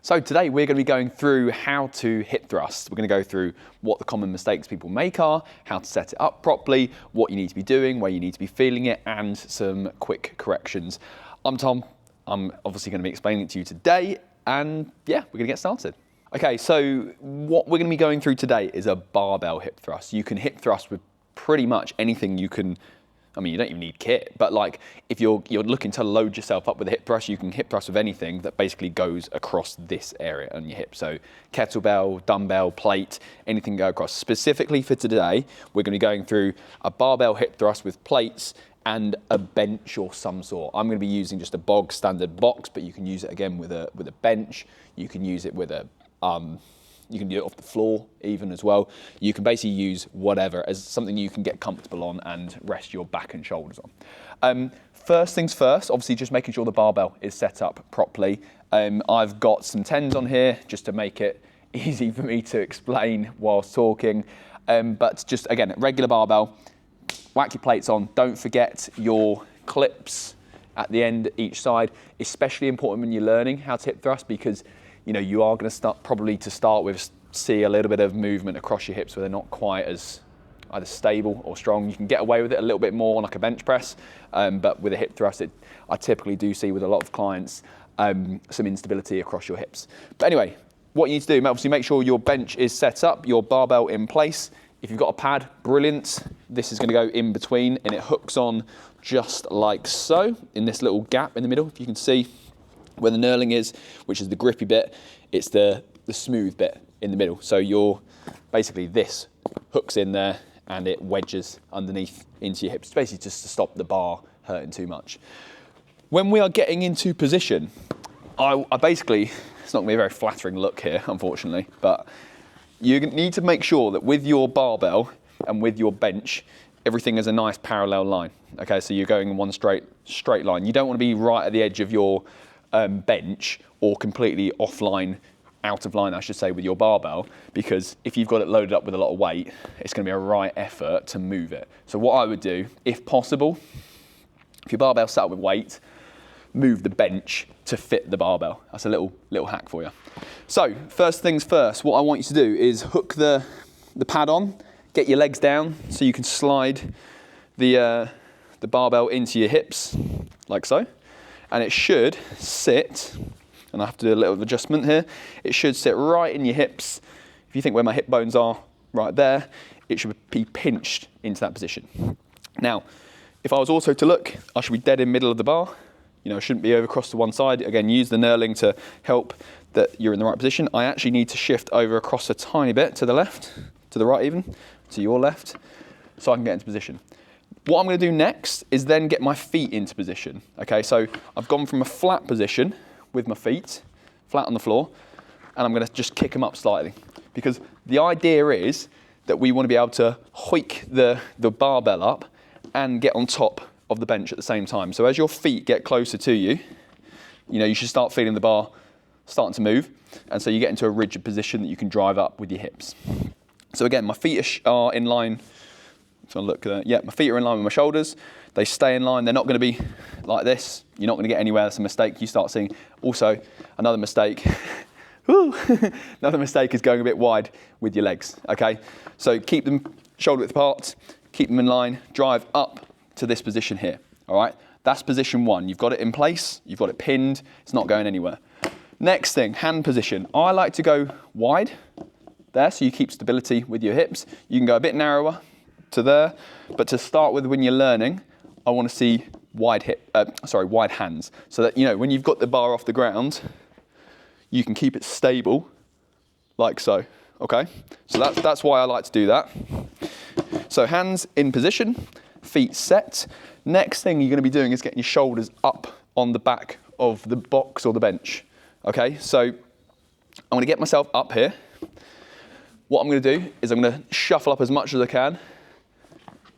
So today we're going to be going through how to hip thrust. We're going to go through what the common mistakes people make are, how to set it up properly, what you need to be doing, where you need to be feeling it, and some quick corrections. I'm Tom. I'm obviously going to be explaining it to you today, and yeah, we're going to get started. Okay, so what we're going to be going through today is a barbell hip thrust. You can hip thrust with pretty much anything you can. I mean, you don't even need kit, but like if you're looking to load yourself up with a hip thrust, you can hip thrust with anything that basically goes across this area on your hip. So kettlebell, dumbbell, plate, anything go across. Specifically for today, we're going to be going through a barbell hip thrust with plates and a bench or some sort. I'm going to be using just a bog standard box, but you can use it again with a bench. You can use it with a you can do it off the floor even as well. You can basically use whatever as something you can get comfortable on and rest your back and shoulders on. First things first, obviously just making sure the barbell is set up properly. I've got some 10s on here just to make it easy for me to explain whilst talking. But just again, regular barbell, whack your plates on. Don't forget your clips at the end each side, especially important when you're learning how to hip thrust, because you know, you are going to start with see a little bit of movement across your hips where they're not quite as either stable or strong. You can get away with it a little bit more on like a bench press, but with a hip thrust, I typically do see with a lot of clients some instability across your hips. But anyway, what you need to do, obviously make sure your bench is set up, your barbell in place. If you've got a pad, brilliant. This is going to go in between and it hooks on just like so in this little gap in the middle, if you can see where the knurling is, which is the grippy bit. It's the smooth bit in the middle. So you're basically, this hooks in there and it wedges underneath into your hips, basically just to stop the bar hurting too much. When we are getting into position, I basically, it's not gonna be a very flattering look here, unfortunately, but you need to make sure that with your barbell and with your bench, everything is a nice parallel line. Okay, so you're going in one straight line. You don't want to be right at the edge of your bench or completely offline, out of line I should say, with your barbell, because if you've got it loaded up with a lot of weight, it's going to be a right effort to move it. So what I would do, if possible, if your barbell's set up with weight, move the bench to fit the barbell. That's a little hack for you. So first things first, what I want you to do is hook the pad on, get your legs down so you can slide the barbell into your hips like so. And it should sit, and I have to do a little adjustment here, it should sit right in your hips. If you think where my hip bones are, right there, it should be pinched into that position. Now, if I was also to look, I should be dead in the middle of the bar. You know, I shouldn't be over across to one side. Again, use the knurling to help that you're in the right position. I actually need to shift over across a tiny bit to the left, to the right even, to your left, so I can get into position. What I'm going to do next is then get my feet into position. Okay, so I've gone from a flat position with my feet, flat on the floor, and I'm going to just kick them up slightly. Because the idea is that we want to be able to hoik the barbell up and get on top of the bench at the same time. So as your feet get closer to you, you know, you should start feeling the bar starting to move. And so you get into a rigid position that you can drive up with your hips. So again, my feet are in line. So look at that. Yeah, my feet are in line with my shoulders. They stay in line. They're not going to be like this. You're not going to get anywhere. That's a mistake you start seeing. Also, another mistake. Another mistake is going a bit wide with your legs. Okay, so keep them shoulder width apart. Keep them in line. Drive up to this position here. All right, that's position one. You've got it in place. You've got it pinned. It's not going anywhere. Next thing, hand position. I like to go wide there, so you keep stability with your hips. You can go a bit narrower to there, but to start with, when you're learning, I want to see wide hands, so that, you know, when you've got the bar off the ground, you can keep it stable like so. Okay, so that's why I like to do that. So hands in position, feet set. Next thing you're going to be doing is getting your shoulders up on the back of the box or the bench. Okay, so I'm going to get myself up here. What I'm going to do is I'm going to shuffle up as much as I can,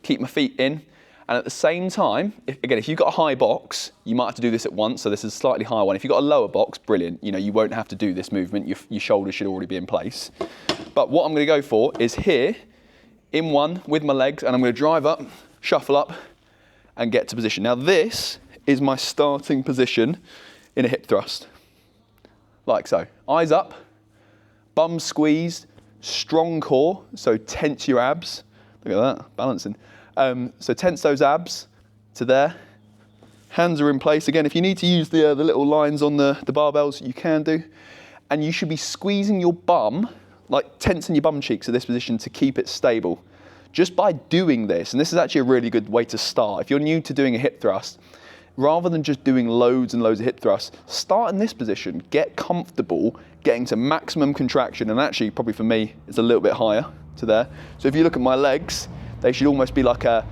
keep my feet in, and at the same time, if you've got a high box, you might have to do this at once, so this is a slightly higher one. If you've got a lower box, brilliant, you know, you won't have to do this movement, your shoulders should already be in place. But what I'm going to go for is here, in one, with my legs, and I'm going to drive up, shuffle up, and get to position. Now this is my starting position in a hip thrust, like so. Eyes up, bum squeezed, strong core, so tense your abs. Look at that, balancing. So tense those abs to there. Hands are in place. Again, if you need to use the little lines on the barbells, you can do. And you should be squeezing your bum, like tensing your bum cheeks at this position to keep it stable. Just by doing this, and this is actually a really good way to start. If you're new to doing a hip thrust, rather than just doing loads and loads of hip thrusts, start in this position, get comfortable, getting to maximum contraction, and actually probably for me, it's a little bit higher to there. So if you look at my legs, they should almost be like a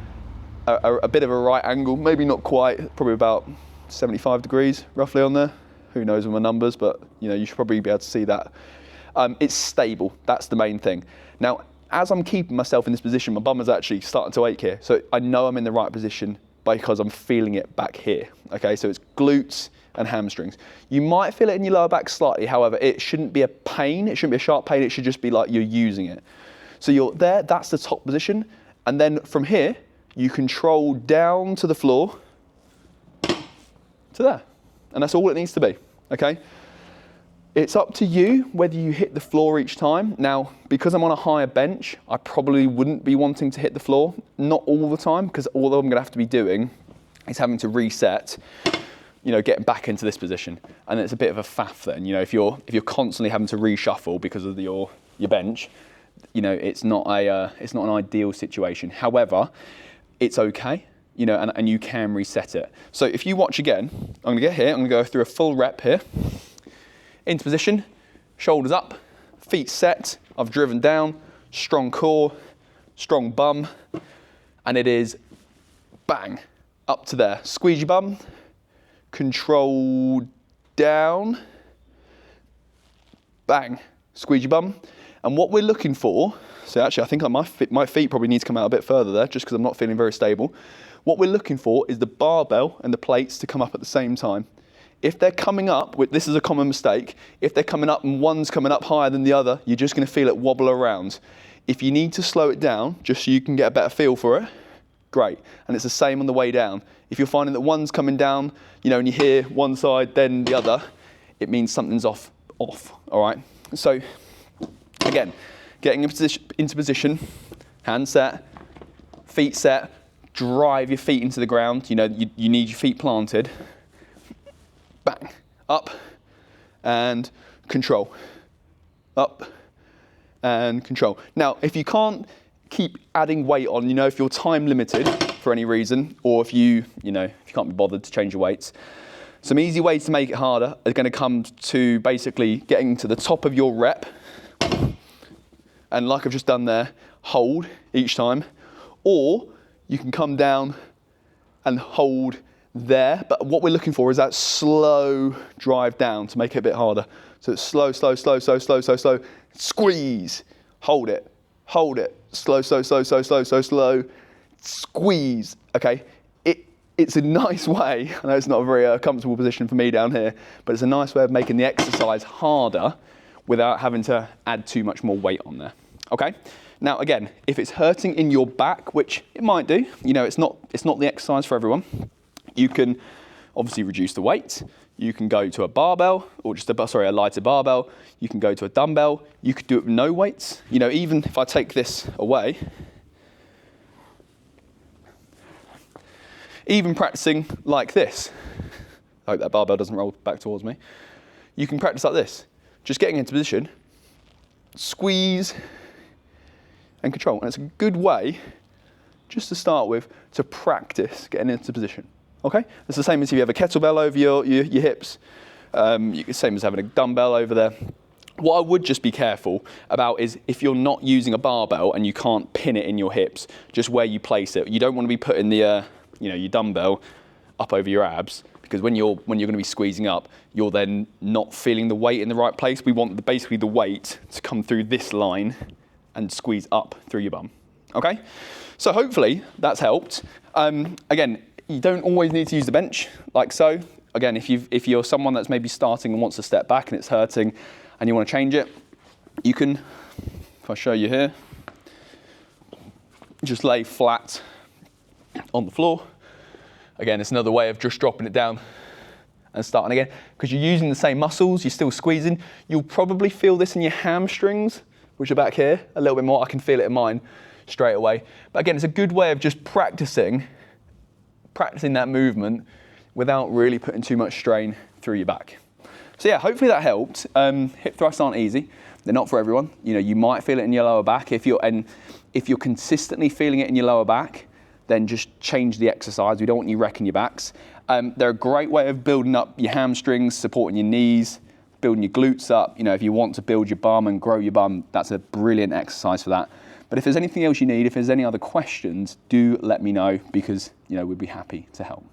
bit of a right angle, maybe not quite, probably about 75 degrees roughly on there. Who knows with my numbers, but you know, you should probably be able to see that. It's stable, that's the main thing. Now, as I'm keeping myself in this position, my bum is actually starting to ache here. So I know I'm in the right position because I'm feeling it back here. Okay, so it's glutes and hamstrings. You might feel it in your lower back slightly, however, it shouldn't be a pain, it shouldn't be a sharp pain, it should just be like you're using it. So you're there, that's the top position, and then from here, you control down to the floor, to there. And that's all it needs to be, okay? It's up to you whether you hit the floor each time. Now, because I'm on a higher bench, I probably wouldn't be wanting to hit the floor, not all the time, because all I'm gonna have to be doing is having to reset, you know, getting back into this position. And it's a bit of a faff then, you know, if you're constantly having to reshuffle because of your bench, you know, it's not an ideal situation. However, it's okay, you know, and you can reset it. So if you watch again, I'm gonna get here, I'm gonna go through a full rep here. Into position, shoulders up, feet set, I've driven down, strong core, strong bum, and it is bang, up to there. Squeeze your bum, control down, bang, squeeze your bum. And what we're looking for, so actually I think my feet probably need to come out a bit further there just because I'm not feeling very stable. What we're looking for is the barbell and the plates to come up at the same time. If they're coming up, this is a common mistake, if they're coming up and one's coming up higher than the other, you're just gonna feel it wobble around. If you need to slow it down, just so you can get a better feel for it, great. And it's the same on the way down. If you're finding that one's coming down, you know, and you hear one side, then the other, it means something's off, all right? So, again, getting into position, hand set, feet set, drive your feet into the ground. You know, you need your feet planted. Bang, up and control, up and control. Now, if you can't keep adding weight on, you know, if you're time limited for any reason, or if you can't be bothered to change your weights, some easy ways to make it harder are going to come to basically getting to the top of your rep. And like I've just done there, hold each time, or you can come down and hold there, but what we're looking for is that slow drive down to make it a bit harder. So it's slow, slow, slow, slow, slow, slow, slow, squeeze, hold it, slow, slow, slow, slow, slow, slow, slow, squeeze, okay? It's a nice way, I know it's not a very comfortable position for me down here, but it's a nice way of making the exercise harder without having to add too much more weight on there, okay? Now again, if it's hurting in your back, which it might do, you know, it's not the exercise for everyone, you can obviously reduce the weight, you can go to a barbell, or just a lighter barbell, you can go to a dumbbell, you could do it with no weights, you know, even if I take this away, even practicing like this, I hope that barbell doesn't roll back towards me, you can practice like this. Just getting into position, squeeze and control. And it's a good way, just to start with, to practice getting into position, okay? It's the same as if you have a kettlebell over your hips, same as having a dumbbell over there. What I would just be careful about is if you're not using a barbell and you can't pin it in your hips, just where you place it. You don't want to be putting your dumbbell up over your abs, because when you're going to be squeezing up, you're then not feeling the weight in the right place. We want basically the weight to come through this line and squeeze up through your bum, okay? So hopefully that's helped. Again, you don't always need to use the bench like so. Again, if you're someone that's maybe starting and wants to step back and it's hurting and you want to change it, you can, if I show you here, just lay flat on the floor. Again, it's another way of just dropping it down and starting again. Because you're using the same muscles, you're still squeezing. You'll probably feel this in your hamstrings, which are back here a little bit more. I can feel it in mine straight away. But again, it's a good way of just practicing that movement without really putting too much strain through your back. So yeah, hopefully that helped. Hip thrusts aren't easy. They're not for everyone. You know, you might feel it in your lower back. If you're consistently feeling it in your lower back, then just change the exercise. We don't want you wrecking your backs. They're a great way of building up your hamstrings, supporting your knees, building your glutes up. You know, if you want to build your bum and grow your bum, that's a brilliant exercise for that. But if there's anything else you need, if there's any other questions, do let me know, because, you know, we'd be happy to help.